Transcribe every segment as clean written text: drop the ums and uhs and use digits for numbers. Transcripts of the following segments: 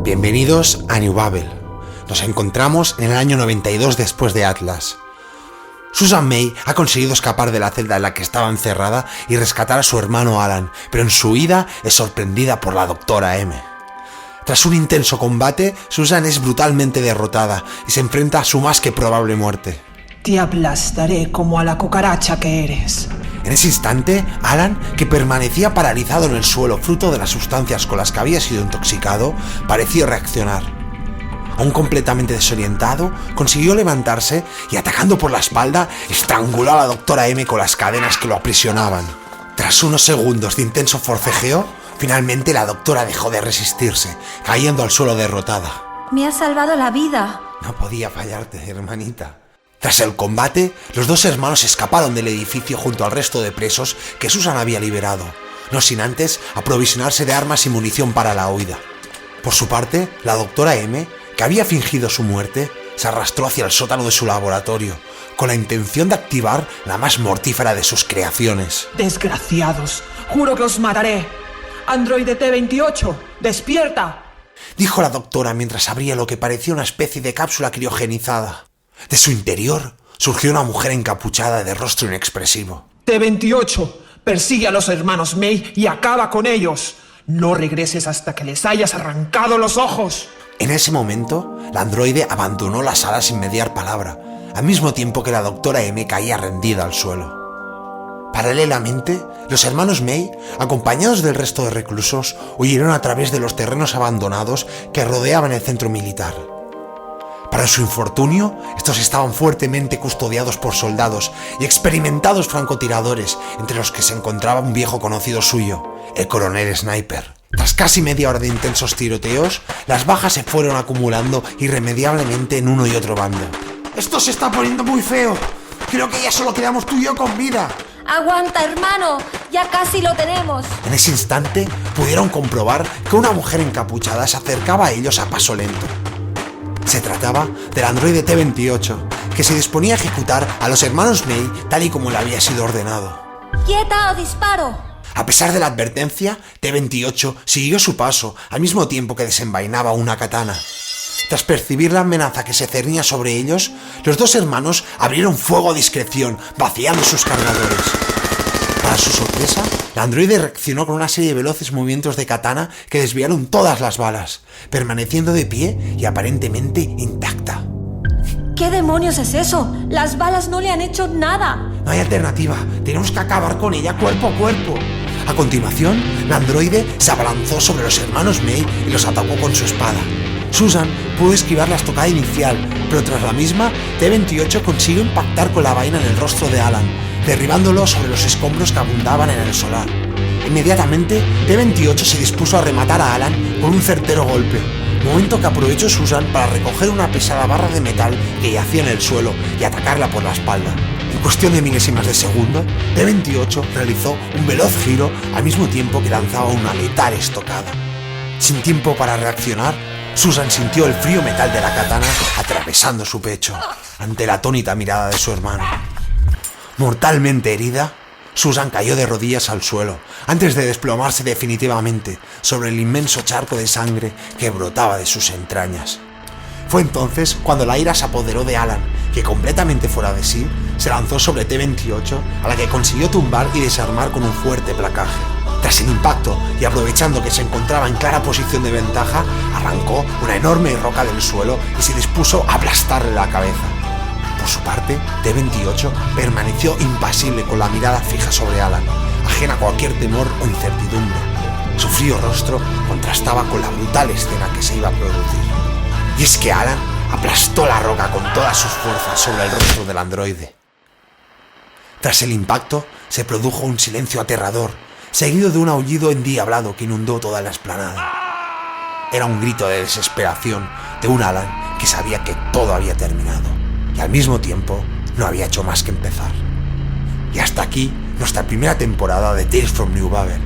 Bienvenidos a New Babel. Nos encontramos en el año 92 después de Atlas. Susan May ha conseguido escapar de la celda en la que estaba encerrada y rescatar a su hermano Alan, pero en su huida es sorprendida por la Doctora M. Tras un intenso combate, Susan es brutalmente derrotada y se enfrenta a su más que probable muerte. Te aplastaré como a la cucaracha que eres. En ese instante, Alan, que permanecía paralizado en el suelo fruto de las sustancias con las que había sido intoxicado, pareció reaccionar. Aún completamente desorientado, consiguió levantarse y, atacando por la espalda, estranguló a la Doctora M con las cadenas que lo aprisionaban. Tras unos segundos de intenso forcejeo, finalmente la doctora dejó de resistirse, cayendo al suelo derrotada. Me has salvado la vida. No podía fallarte, hermanita. Tras el combate, los dos hermanos escaparon del edificio junto al resto de presos que Susan había liberado, no sin antes aprovisionarse de armas y munición para la huida. Por su parte, la Doctora M, que había fingido su muerte, se arrastró hacia el sótano de su laboratorio, con la intención de activar la más mortífera de sus creaciones. Desgraciados, juro que os mataré. Androide T-28, despierta, dijo la doctora mientras abría lo que parecía una especie de cápsula criogenizada. De su interior surgió una mujer encapuchada de rostro inexpresivo. T-28, persigue a los hermanos May y acaba con ellos. No regreses hasta que les hayas arrancado los ojos. En ese momento, la androide abandonó la sala sin mediar palabra, al mismo tiempo que la Doctora M caía rendida al suelo. Paralelamente, los hermanos May, acompañados del resto de reclusos, huyeron a través de los terrenos abandonados que rodeaban el centro militar. Para su infortunio, estos estaban fuertemente custodiados por soldados y experimentados francotiradores, entre los que se encontraba un viejo conocido suyo, el coronel Sniper. Tras casi media hora de intensos tiroteos, las bajas se fueron acumulando irremediablemente en uno y otro bando. ¡Esto se está poniendo muy feo! Creo que ya solo quedamos tú y yo con vida. ¡Aguanta, hermano! ¡Ya casi lo tenemos! En ese instante, pudieron comprobar que una mujer encapuchada se acercaba a ellos a paso lento. Se trataba del androide T-28, que se disponía a ejecutar a los hermanos May tal y como le había sido ordenado. ¡Quieta o disparo! A pesar de la advertencia, T-28 siguió su paso al mismo tiempo que desenvainaba una katana. Tras percibir la amenaza que se cernía sobre ellos, los dos hermanos abrieron fuego a discreción, vaciando sus cargadores. Para su sorpresa, la androide reaccionó con una serie de veloces movimientos de katana que desviaron todas las balas, permaneciendo de pie y aparentemente intacta. ¿Qué demonios es eso? Las balas no le han hecho nada. No hay alternativa, tenemos que acabar con ella cuerpo a cuerpo. A continuación, la androide se abalanzó sobre los hermanos May y los atacó con su espada. Susan pudo esquivar la estocada inicial, pero tras la misma, T-28 consiguió impactar con la vaina en el rostro de Alan, derribándolo sobre los escombros que abundaban en el solar. Inmediatamente, T-28 se dispuso a rematar a Alan con un certero golpe, momento que aprovechó Susan para recoger una pesada barra de metal que yacía en el suelo y atacarla por la espalda. En cuestión de milésimas de segundo, T-28 realizó un veloz giro al mismo tiempo que lanzaba una letal estocada. Sin tiempo para reaccionar, Susan sintió el frío metal de la katana atravesando su pecho, ante la atónita mirada de su hermano. Mortalmente herida, Susan cayó de rodillas al suelo, antes de desplomarse definitivamente sobre el inmenso charco de sangre que brotaba de sus entrañas. Fue entonces cuando la ira se apoderó de Alan, que completamente fuera de sí, se lanzó sobre T-28, a la que consiguió tumbar y desarmar con un fuerte placaje. Tras el impacto, y aprovechando que se encontraba en clara posición de ventaja, arrancó una enorme roca del suelo y se dispuso a aplastarle la cabeza. Por su parte, T-28 permaneció impasible con la mirada fija sobre Alan, ajena a cualquier temor o incertidumbre. Su frío rostro contrastaba con la brutal escena que se iba a producir. Y es que Alan aplastó la roca con todas sus fuerzas sobre el rostro del androide. Tras el impacto, se produjo un silencio aterrador, seguido de un aullido endiablado que inundó toda la explanada. Era un grito de desesperación de un Alan que sabía que todo había terminado y al mismo tiempo no había hecho más que empezar. Y hasta aquí nuestra primera temporada de Tales from New Babel.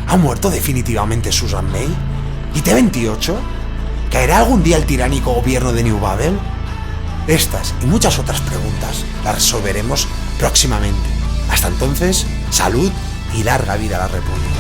¿Ha muerto definitivamente Susan May? ¿Y T-28? ¿Caerá algún día el tiránico gobierno de New Babel? Estas y muchas otras preguntas las resolveremos próximamente. Hasta entonces, salud y larga vida a la República.